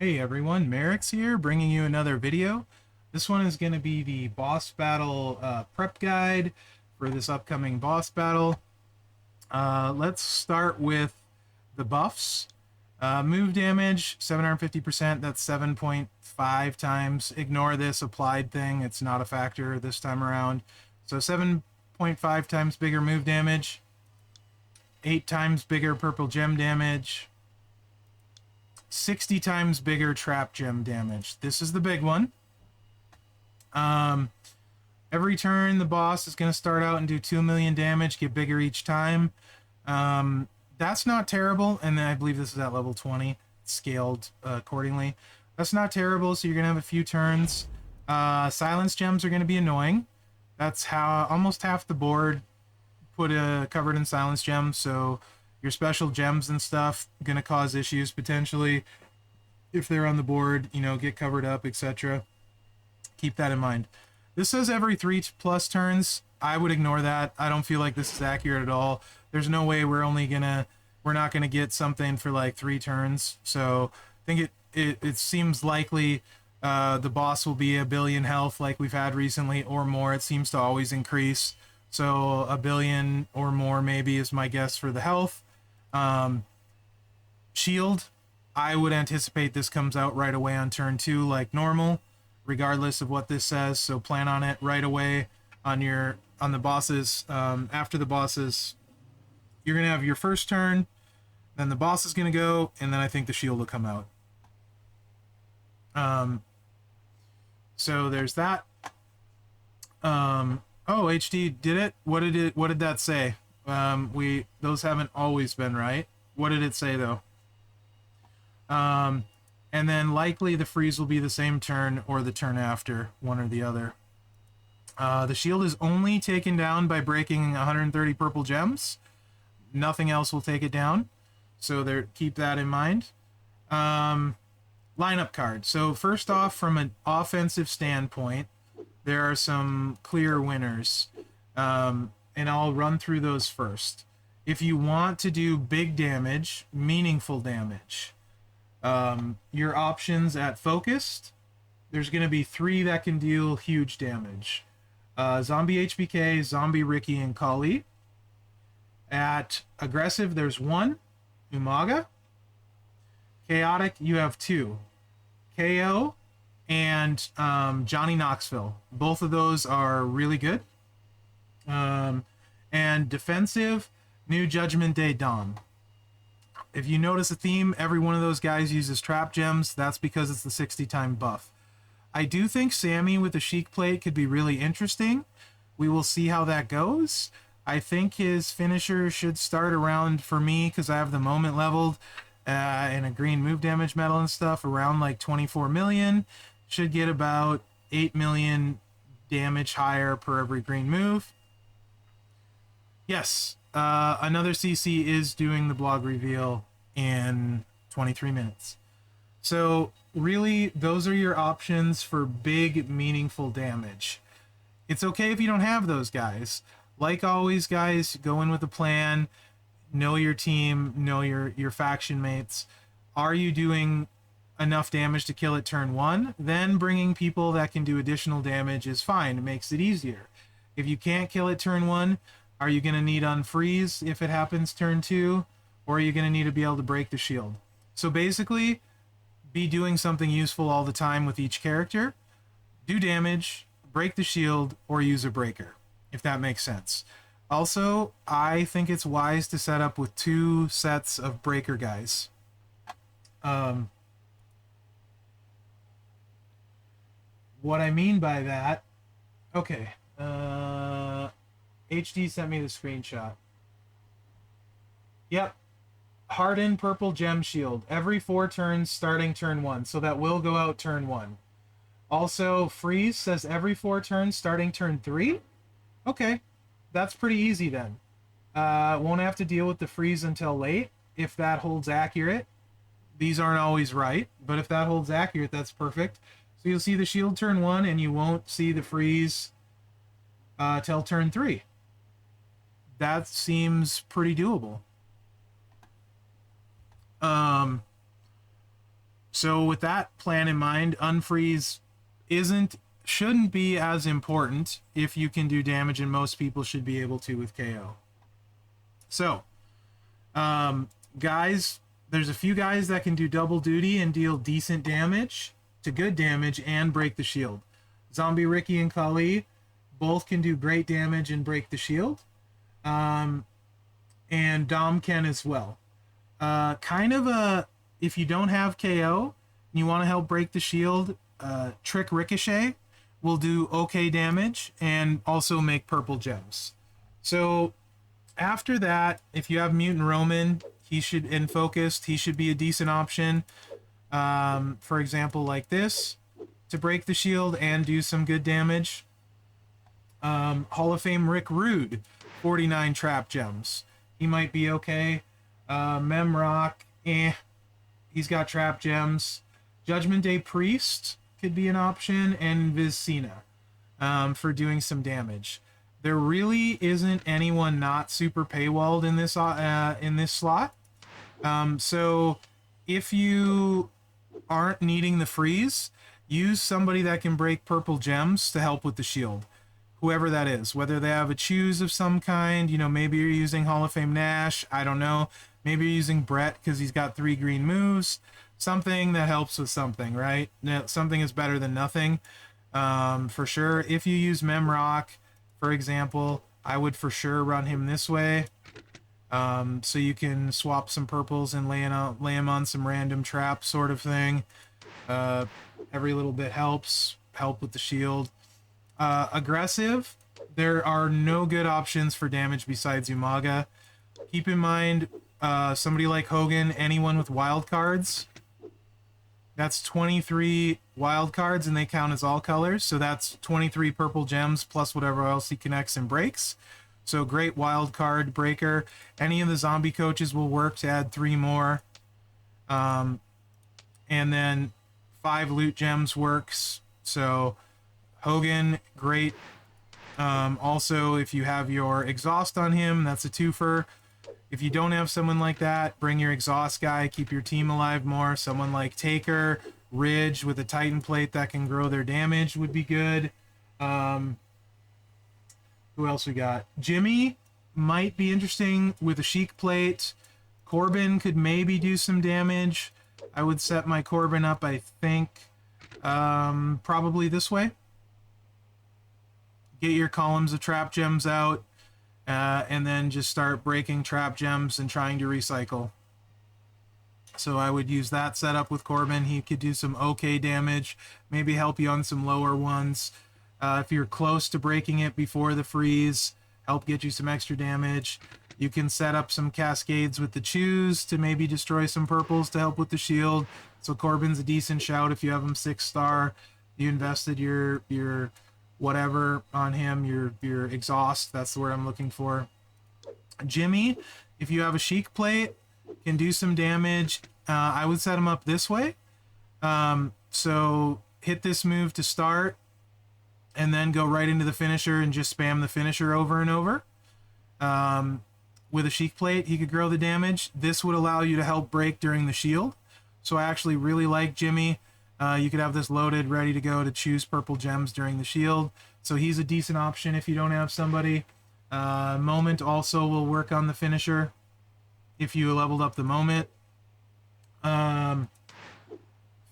Hey everyone, Mherex here, bringing you another video. This one is going to be the boss battle prep guide for this upcoming boss battle. Let's start with the buffs. Move damage, 750%, that's 7.5 times. Ignore this applied thing, it's not a factor this time around. So 7.5 times bigger move damage, 8 times bigger purple gem damage, 60 times bigger trap gem damage. This is the big one. Every turn, the boss is going to start out and do 2 million damage, get bigger each time. That's not terrible, and then I believe this is at level 20, scaled accordingly. That's not terrible, so you're going to have a few turns. Silence gems are going to be annoying. That's how almost half the board covered in silence gems, so your special gems and stuff going to cause issues potentially if they're on the board, you know, get covered up, etc. Keep that in mind. This says every 3+ turns. I would ignore that. I don't feel like this is accurate at all. There's no way we're not gonna get something for like 3 turns. So I think it seems likely the boss will be 1 billion health like we've had recently or more. It seems to always increase. So 1 billion or more maybe is my guess for the health. Shield, I would anticipate this comes out right away on turn 2 like normal, regardless of what this says. So plan on it right away on the bosses. After the bosses, you're gonna have your first turn, then the boss is gonna go, and then I think the shield will come out. So there's that. Oh, HD did it. What did that say? Those haven't always been right. What did it say though? And then likely the freeze will be the same turn or the turn after, one or the other. The shield is only taken down by breaking 130 purple gems. Nothing else will take it down, so keep that in mind. Lineup card. So first off, from an offensive standpoint, there are some clear winners, and I'll run through those first. If you want to do big damage, meaningful damage, your options at focused, there's going to be 3 that can deal huge damage. Zombie HBK, Zombie Ricky, and Kali. At aggressive, there's 1, Umaga. Chaotic, you have 2, KO and Johnny Knoxville. Both of those are really good. And defensive, New Judgment Day Dawn. If you notice a theme, every one of those guys uses trap gems. That's because it's the 60-time buff. I do think Sammy with the Sheik plate could be really interesting. We will see how that goes. I think his finisher should start around, for me, because I have the moment leveled and a green move damage medal and stuff, around like 24 million. Should get about 8 million damage higher per every green move. Yes, another CC is doing the blog reveal in 23 minutes. So really, those are your options for big, meaningful damage. It's okay if you don't have those guys. Like always, guys, go in with a plan. Know your team, know your faction mates. Are you doing enough damage to kill it turn 1? Then bringing people that can do additional damage is fine. It makes it easier. If you can't kill it turn 1, are you going to need unfreeze if it happens turn 2? Or are you going to need to be able to break the shield? So basically, be doing something useful all the time with each character. Do damage, break the shield, or use a breaker, if that makes sense. Also, I think it's wise to set up with 2 sets of breaker guys. What I mean by that... Okay. HD sent me the screenshot. Yep. Hardened purple gem shield. Every 4 turns starting turn 1. So that will go out turn 1. Also, freeze says every 4 turns starting turn 3. Okay. That's pretty easy then. Won't have to deal with the freeze until late, if that holds accurate. These aren't always right, but if that holds accurate, that's perfect. So you'll see the shield turn 1, and you won't see the freeze till turn 3. That seems pretty doable. So with that plan in mind, unfreeze shouldn't be as important if you can do damage, and most people should be able to with KO. So, guys, there's a few guys that can do double duty and deal decent damage to good damage and break the shield. Zombie Ricky and Kali both can do great damage and break the shield. And Dom can as well. Kind of a, if you don't have KO and you want to help break the shield, Trick Ricochet will do okay damage and also make purple gems. So after that, if you have Mutant Roman, he should, and Focused, he should be a decent option. For example, like this, to break the shield and do some good damage. Hall of Fame Rick Rude, 49 trap gems. He might be okay. Mherex, he's got trap gems. Judgment Day Priest could be an option, and Vizcina for doing some damage. There really isn't anyone not super paywalled in this slot. So if you aren't needing the freeze, use somebody that can break purple gems to help with the shield. Whoever that is, whether they have a choose of some kind, you know, maybe you're using Hall of Fame Nash, I don't know. Maybe you're using Brett because he's got 3 green moves. Something that helps with something, right? Something is better than nothing, for sure. If you use Mherex, for example, I would for sure run him this way. So you can swap some purples and lay him on some random trap sort of thing. Every little bit helps. Help with the shield. Aggressive, there are no good options for damage besides Umaga. Keep in mind, somebody like Hogan, anyone with wild cards, that's 23 wild cards, and they count as all colors, so that's 23 purple gems plus whatever else he connects and breaks. So great wild card breaker. Any of the zombie coaches will work to add 3 more. And then 5 loot gems works. So Hogan, great. Also, if you have your exhaust on him, that's a twofer. If you don't have someone like that, bring your exhaust guy, keep your team alive more. Someone like Taker, Ridge with a Titan plate that can grow their damage would be good. Who else we got? Jimmy might be interesting with a Sheik plate. Corbin could maybe do some damage. I would set my Corbin up, I think, probably this way. Get your columns of trap gems out, and then just start breaking trap gems and trying to recycle. So I would use that setup with Corbin. He could do some okay damage, maybe help you on some lower ones. If you're close to breaking it before the freeze, help get you some extra damage. You can set up some cascades with the choose to maybe destroy some purples to help with the shield. So Corbin's a decent shout if you have him 6-star. You invested your whatever on him, your exhaust, that's the word I'm looking for. Jimmy, if you have a Sheik plate, can do some damage. I would set him up this way. So hit this move to start, and then go right into the finisher and just spam the finisher over and over. With a Sheik plate, he could grow the damage. This would allow you to help break during the shield. So I actually really like Jimmy. You could have this loaded, ready to go to choose purple gems during the shield. So he's a decent option if you don't have somebody. Moment also will work on the finisher if you leveled up the Moment.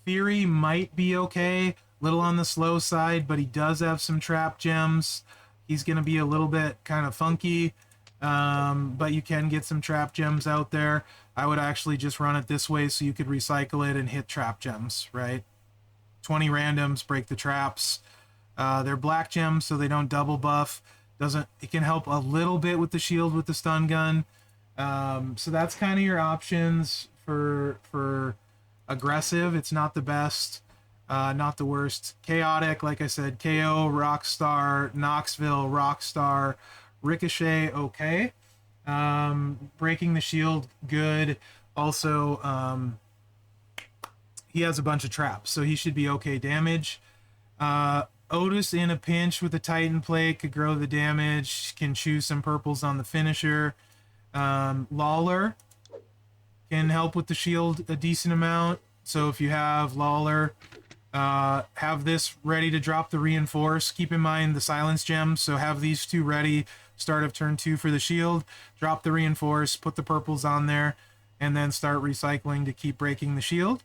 Theory might be okay. Little on the slow side, but he does have some trap gems. He's going to be a little bit kind of funky, but you can get some trap gems out there. I would actually just run it this way so you could recycle it and hit trap gems, right? 20 randoms, break the traps. They're black gems, so they don't double buff. It can help a little bit with the shield with the stun gun. So that's kind of your options for aggressive. It's not the best, not the worst. Chaotic, like I said, KO, Rockstar, Knoxville, Rockstar, Ricochet, okay. Breaking the shield, good. Also, he has a bunch of traps, so he should be okay damage. Otis in a pinch with a Titan plate could grow the damage, can choose some purples on the finisher. Lawler can help with the shield a decent amount. So if you have Lawler, have this ready to drop the reinforce. Keep in mind the silence gems, so have these two ready. Start of turn 2 for the shield. Drop the reinforce, put the purples on there, and then start recycling to keep breaking the shield.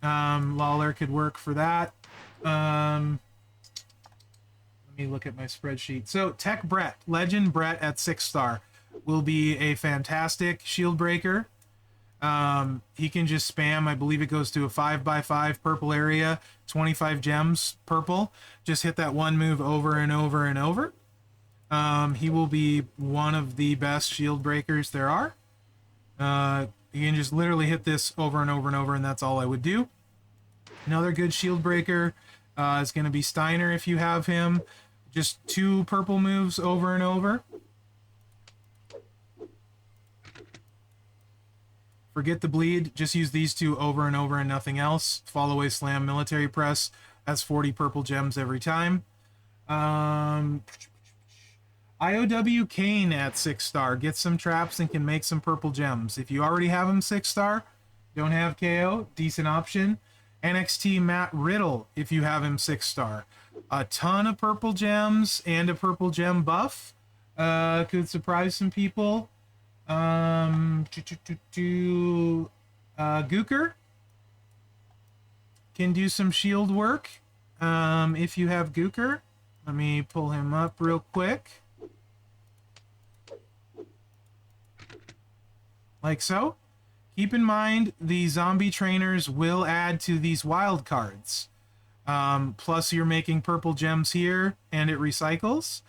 Lawler could work for that. Let me look at my spreadsheet. So Tech Brett, Legend Brett at 6-star will be a fantastic shield breaker. He can just spam, I believe it goes to a 5x5 purple area, 25 gems purple. Just hit that one move over and over and over. He will be one of the best shield breakers there are. You can just literally hit this over and over and over, and that's all I would do. Another good shield breaker is going to be Steiner if you have him. Just 2 purple moves over and over. Forget the bleed, just use these 2 over and over and nothing else. Fall away slam, military press. That's 40 purple gems every time. IOW Kane at 6-star. Get some traps and can make some purple gems. If you already have him 6-star, don't have KO, decent option. NXT Matt Riddle, if you have him 6-star. A ton of purple gems and a purple gem buff. Could surprise some people. Gooker can do some shield work. If you have Gooker, let me pull him up real quick. Like so. Keep in mind, the zombie trainers will add to these wild cards. Plus, you're making purple gems here, and it recycles.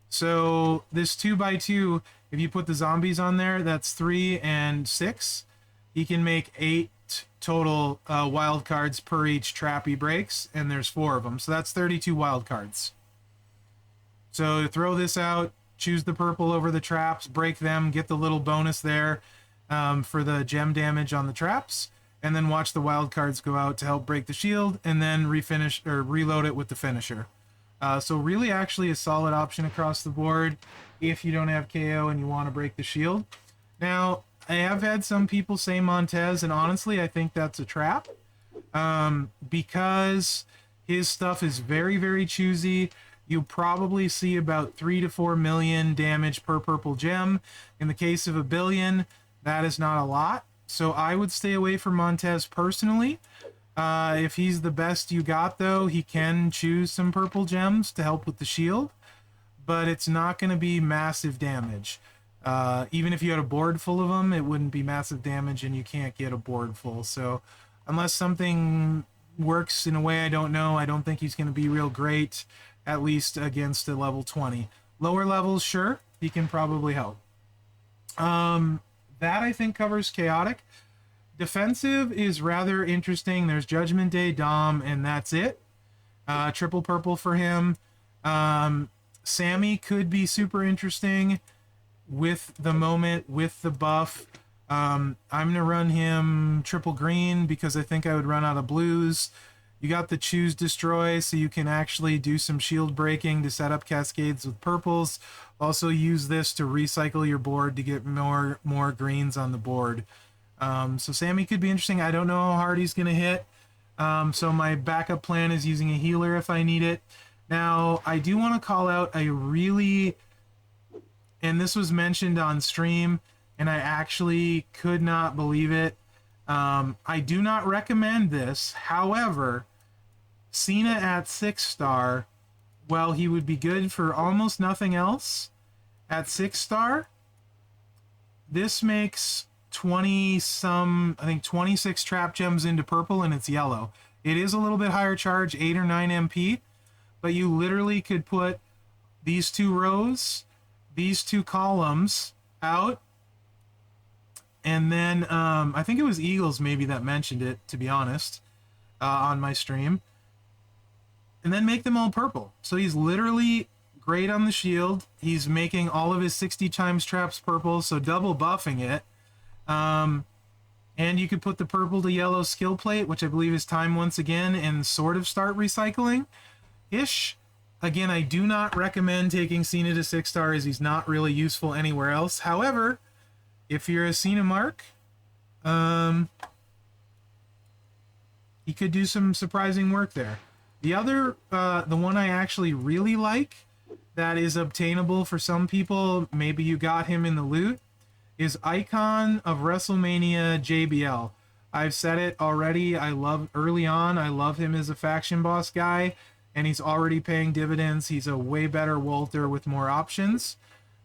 So this 2x2, if you put the zombies on there, that's 3 and 6. He can make 8 total wild cards per each trap he breaks, and there's 4 of them. So that's 32 wild cards. So throw this out, choose the purple over the traps, break them, get the little bonus there for the gem damage on the traps, and then watch the wild cards go out to help break the shield, and then refinish or reload it with the finisher. So really actually a solid option across the board if you don't have KO and you want to break the shield. Now, I have had some people say Montez, and honestly, I think that's a trap. Because his stuff is very, very choosy. You probably see about 3 to 4 million damage per purple gem. In the case of a billion, that is not a lot. So I would stay away from Montez personally. If he's the best you got, though, he can choose some purple gems to help with the shield, but it's not going to be massive damage. Even if you had a board full of them, it wouldn't be massive damage, and you can't get a board full. So unless something works in a way I don't know, I don't think he's going to be real great, at least against a level 20. Lower levels, sure, he can probably help. That, I think, covers Chaotic. Defensive is rather interesting. There's Judgment Day, Dom, and that's it. Triple purple for him. Sammy could be super interesting with the moment, with the buff. I'm going to run him triple green because I think I would run out of blues. You got the Choose Destroy, so you can actually do some shield breaking to set up cascades with purples. Also use this to recycle your board to get more greens on the board. So Sammy could be interesting. I don't know how hard he's going to hit. So my backup plan is using a healer if I need it. Now, I do want to call out a really... And this was mentioned on stream, and I actually could not believe it. I do not recommend this. However, Cena at 6-star, well, he would be good for almost nothing else. At 6-star, this makes 20-some, I think 26 trap gems into purple, and it's yellow. It is a little bit higher charge, 8 or 9 MP, but you literally could put these 2 rows, these 2 columns out, and then I think it was Eagles maybe that mentioned it, to be honest, on my stream, and then make them all purple. So he's literally great on the shield. He's making all of his 60 times traps purple, so double buffing it. And you could put the purple to yellow skill plate, which I believe is time once again, and sort of start recycling-ish. Again, I do not recommend taking Cena to 6-star as he's not really useful anywhere else. However, if you're a Cena mark, he could do some surprising work there. The other, the one I actually really like that is obtainable for some people, maybe you got him in the loot, is Icon of WrestleMania JBL. I've said it already, I love him as a faction boss guy, and he's already paying dividends. He's a way better Walter with more options.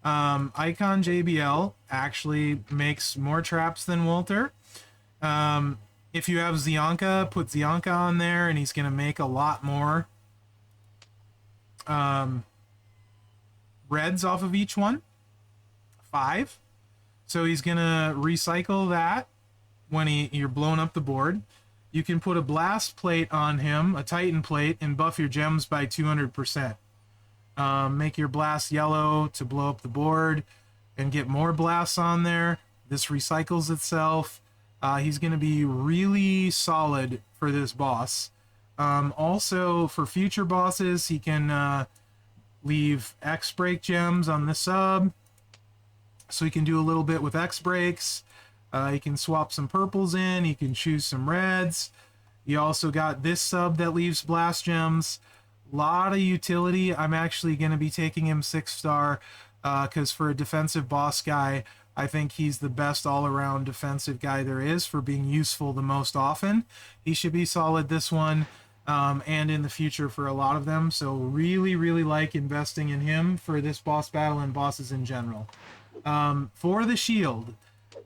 Icon JBL actually makes more traps than Walter. If you have Zianka, put Zianka on there, and he's going to make a lot more reds off of each one. 5. So he's going to recycle that when you're blowing up the board. You can put a blast plate on him, a Titan plate, and buff your gems by 200%. Make your blast yellow to blow up the board and get more blasts on there. This recycles itself. He's going to be really solid for this boss. Also, for future bosses, he can leave X-Break gems on the sub. So he can do a little bit with X-Breaks. He can swap some purples in. He can choose some reds. You also got this sub that leaves blast gems. Lot of utility. I'm actually going to be taking him 6-star because for a defensive boss guy, I think he's the best all-around defensive guy there is for being useful the most often. He should be solid this one and in the future for a lot of them. So really, really like investing in him for this boss battle and bosses in general. For the shield,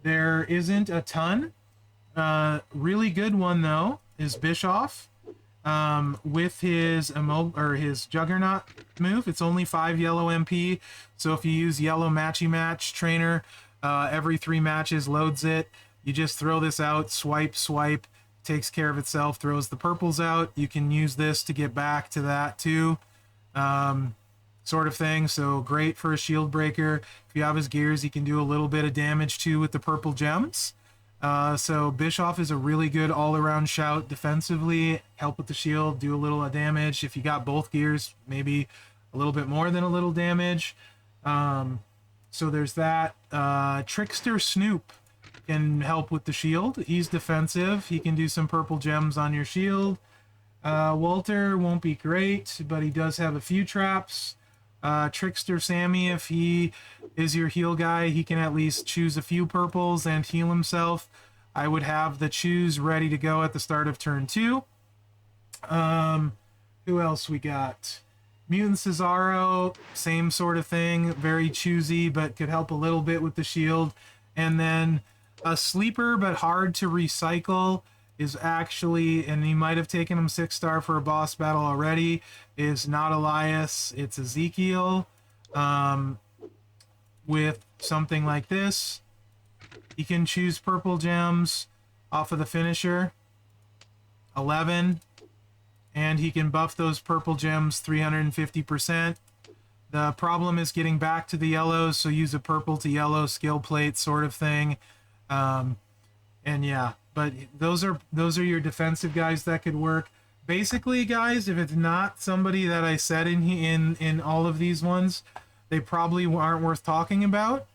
there isn't a ton. Really good one though is Bischoff with his his Juggernaut move. It's only 5 yellow MP, so if you use yellow matchy-match trainer, every 3 matches loads it. You just throw this out, swipe, takes care of itself, throws the purples out. You can use this to get back to that too. Sort of thing. So great for a shield breaker. If you have his gears, he can do a little bit of damage too with the purple gems. So Bischoff is a really good all-around shout defensively. Help with the shield, do a little damage. If you got both gears, maybe a little bit more than a little damage. So there's that. Trickster Snoop can help with the shield. He's defensive. He can do some purple gems on your shield. Walter won't be great, but he does have a few traps. Trickster Sammy, if he is your heal guy, he can at least choose a few purples and heal himself. I would have the choose ready to go at the start of turn 2. Who else we got? Mutant Cesaro, same sort of thing, very choosy, but could help a little bit with the shield. And then a sleeper, but hard to recycle, is actually, and he might have taken him 6-star for a boss battle already, is not Elias, it's Ezekiel. With something like this, he can choose purple gems off of the finisher, 11, and he can buff those purple gems 350%. The problem is getting back to the yellows, so use a purple to yellow skill plate sort of thing. And yeah, but those are your defensive guys that could work. Basically, guys, if it's not somebody that I said in all of these ones, they probably aren't worth talking about.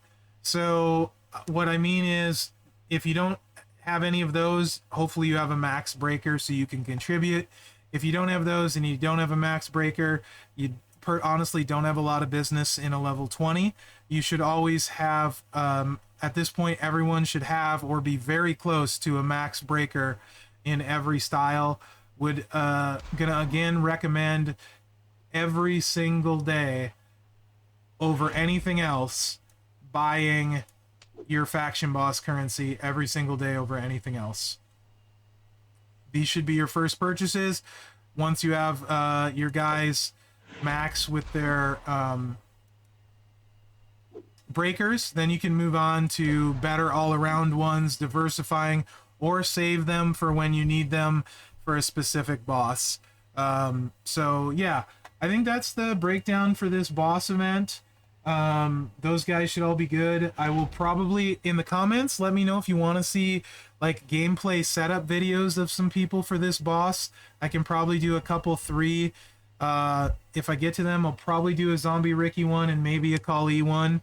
So what I mean is, if you don't have any of those, hopefully you have a max breaker so you can contribute. If you don't have those and you don't have a max breaker, you honestly don't have a lot of business in a level 20. You should always have, at this point, everyone should have or be very close to a max breaker in every style. Would gonna again recommend every single day over anything else buying your faction boss currency every single day over anything else. These should be your first purchases. Once you have your guys max with their breakers, then you can move on to better all-around ones, diversifying, or save them for when you need them for a specific boss. So yeah, I think that's the breakdown for this boss event. Those guys should all be good. I will probably, in the comments, let me know if you want to see like gameplay setup videos of some people for this boss. I can probably do a couple, 3. If I get to them, I'll probably do a Zombie Ricky one and maybe a Kali one.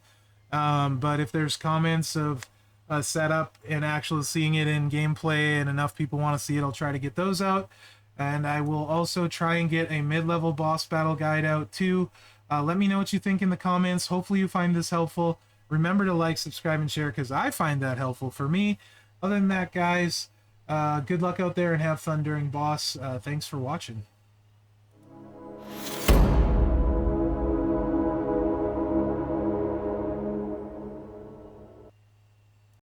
But if there's comments of setup and actually seeing it in gameplay and enough people want to see it, I'll try to get those out. And I will also try and get a mid-level boss battle guide out too. Let me know what you think in the comments. Hopefully you find this helpful. Remember to like, subscribe, and share because I find that helpful for me. Other than that, guys, good luck out there and have fun during boss. Thanks for watching.